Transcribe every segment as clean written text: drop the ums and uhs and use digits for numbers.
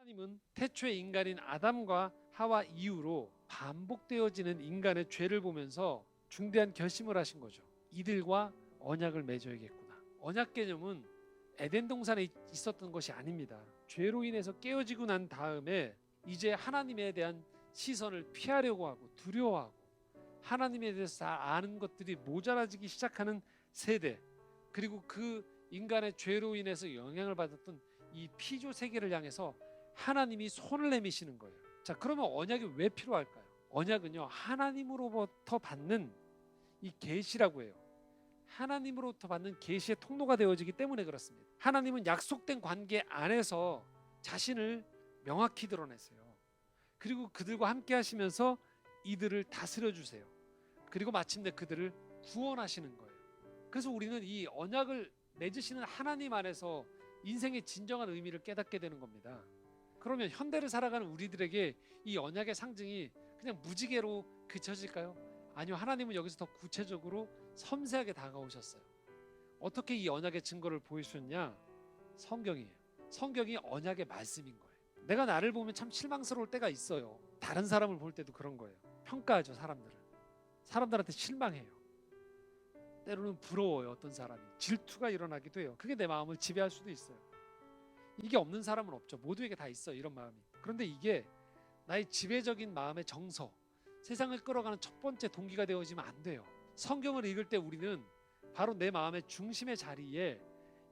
하나님은 태초의 인간인 아담과 하와 이후로 반복되어지는 인간의 죄를 보면서 중대한 결심을 하신 거죠. 이들과 언약을 맺어야겠구나. 언약 개념은 에덴 동산에 있었던 것이 아닙니다. 죄로 인해서 깨어지고 난 다음에 이제 하나님에 대한 시선을 피하려고 하고 두려워하고 하나님에 대해서 아는 것들이 모자라지기 시작하는 세대, 그리고 그 인간의 죄로 인해서 영향을 받았던 이 피조 세계를 향해서 하나님이 손을 내미시는 거예요. 자, 그러면 언약이 왜 필요할까요? 언약은요, 하나님으로부터 받는 이 계시라고 해요. 하나님으로부터 받는 계시의 통로가 되어지기 때문에 그렇습니다. 하나님은 약속된 관계 안에서 자신을 명확히 드러내세요. 그리고 그들과 함께 하시면서 이들을 다스려 주세요. 그리고 마침내 그들을 구원하시는 거예요. 그래서 우리는 이 언약을 맺으시는 하나님 안에서 인생의 진정한 의미를 깨닫게 되는 겁니다. 그러면 현대를 살아가는 우리들에게 이 언약의 상징이 그냥 무지개로 그쳐질까요? 아니요, 하나님은 여기서 더 구체적으로 섬세하게 다가오셨어요. 어떻게 이 언약의 증거를 보여주셨냐? 성경이에요. 성경이 언약의 말씀인 거예요. 내가 나를 보면 참 실망스러울 때가 있어요. 다른 사람을 볼 때도 그런 거예요. 평가하죠, 사람들을. 사람들한테 실망해요. 때로는 부러워요. 어떤 사람이 질투가 일어나기도 해요. 그게 내 마음을 지배할 수도 있어요. 이게 없는 사람은 없죠. 모두에게 다 있어요, 이런 마음이. 그런데 이게 나의 지배적인 마음의 정서, 세상을 끌어가는 첫 번째 동기가 되어지면 안 돼요. 성경을 읽을 때 우리는 바로 내 마음의 중심의 자리에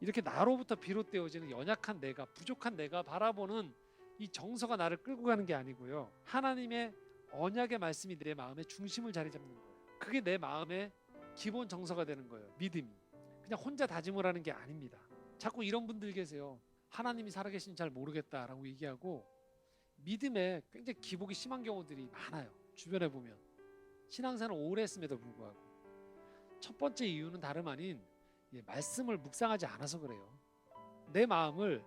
이렇게 나로부터 비롯되어지는 연약한 내가, 부족한 내가 바라보는 이 정서가 나를 끌고 가는 게 아니고요, 하나님의 언약의 말씀이 내 마음의 중심을 자리 잡는 거예요. 그게 내 마음의 기본 정서가 되는 거예요. 믿음이. 그냥 혼자 다짐을 하는 게 아닙니다. 자꾸 이런 분들 계세요. 하나님이 살아계신지 잘 모르겠다라고 얘기하고 믿음에 굉장히 기복이 심한 경우들이 많아요. 주변에 보면 신앙생활을 오래 했음에도 불구하고 첫 번째 이유는 다름 아닌 말씀을 묵상하지 않아서 그래요. 내 마음을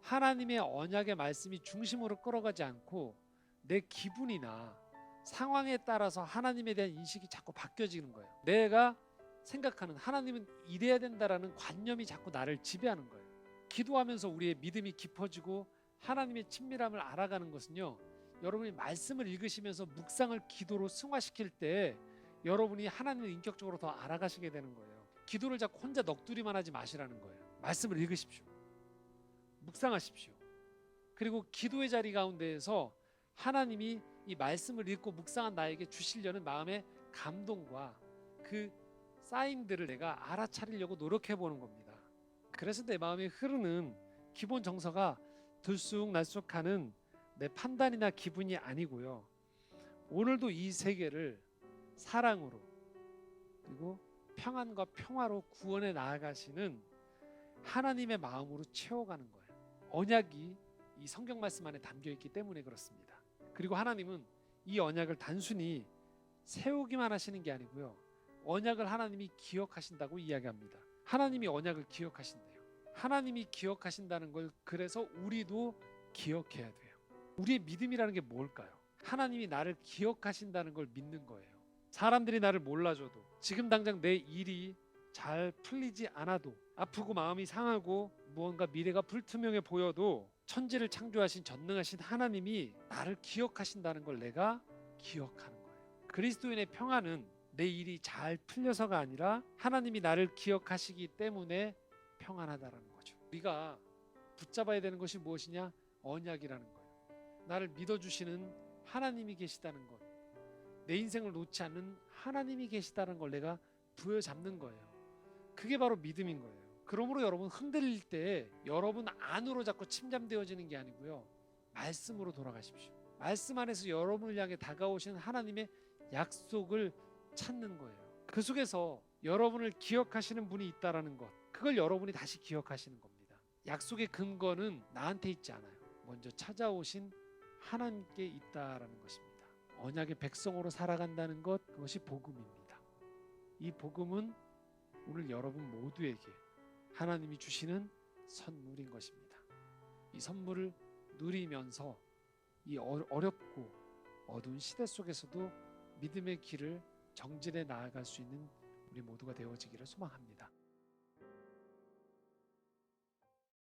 하나님의 언약의 말씀이 중심으로 끌어가지 않고 내 기분이나 상황에 따라서 하나님에 대한 인식이 자꾸 바뀌어지는 거예요. 내가 생각하는 하나님은 이래야 된다라는 관념이 자꾸 나를 지배하는 거예요. 기도하면서 우리의 믿음이 깊어지고 하나님의 친밀함을 알아가는 것은요, 여러분이 말씀을 읽으시면서 묵상을 기도로 승화시킬 때 여러분이 하나님을 인격적으로 더 알아가시게 되는 거예요. 기도를 자꾸 혼자 넋두리만 하지 마시라는 거예요. 말씀을 읽으십시오. 묵상하십시오. 그리고 기도의 자리 가운데에서 하나님이 이 말씀을 읽고 묵상한 나에게 주시려는 마음의 감동과 그 사인들을 내가 알아차리려고 노력해 보는 겁니다. 그래서 내 마음에 흐르는 기본 정서가 들쑥날쑥하는 내 판단이나 기분이 아니고요, 오늘도 이 세계를 사랑으로 그리고 평안과 평화로 구원해 나아가시는 하나님의 마음으로 채워가는 거예요. 언약이 이 성경 말씀 안에 담겨 있기 때문에 그렇습니다. 그리고 하나님은 이 언약을 단순히 세우기만 하시는 게 아니고요, 언약을 하나님이 기억하신다고 이야기합니다. 하나님이 언약을 기억하신대요. 하나님이 기억하신다는 걸 그래서 우리도 기억해야 돼요. 우리의 믿음이라는 게 뭘까요? 하나님이 나를 기억하신다는 걸 믿는 거예요. 사람들이 나를 몰라줘도, 지금 당장 내 일이 잘 풀리지 않아도, 아프고 마음이 상하고 무언가 미래가 불투명해 보여도 천지를 창조하신 전능하신 하나님이 나를 기억하신다는 걸 내가 기억하는 거예요. 그리스도인의 평안은 내 일이 잘 풀려서가 아니라 하나님이 나를 기억하시기 때문에 평안하다라는 거죠. 우리가 붙잡아야 되는 것이 무엇이냐? 언약이라는 거예요. 나를 믿어주시는 하나님이 계시다는 것, 내 인생을 놓지 않는 하나님이 계시다는 걸 내가 부여잡는 거예요. 그게 바로 믿음인 거예요. 그러므로 여러분, 흔들릴 때 여러분 안으로 자꾸 침잠되어지는 게 아니고요, 말씀으로 돌아가십시오. 말씀 안에서 여러분을 향해 다가오시는 하나님의 약속을 찾는 거예요. 그 속에서 여러분을 기억하시는 분이 있다라는 것, 그걸 여러분이 다시 기억하시는 겁니다. 약속의 근거는 나한테 있지 않아요. 먼저 찾아오신 하나님께 있다라는 것입니다. 언약의 백성으로 살아간다는 것, 그것이 복음입니다. 이 복음은 오늘 여러분 모두에게 하나님이 주시는 선물인 것입니다. 이 선물을 누리면서 이 어렵고 어두운 시대 속에서도 믿음의 길을 정진해 나아갈 수 있는 우리 모두가 되어지기를 소망합니다.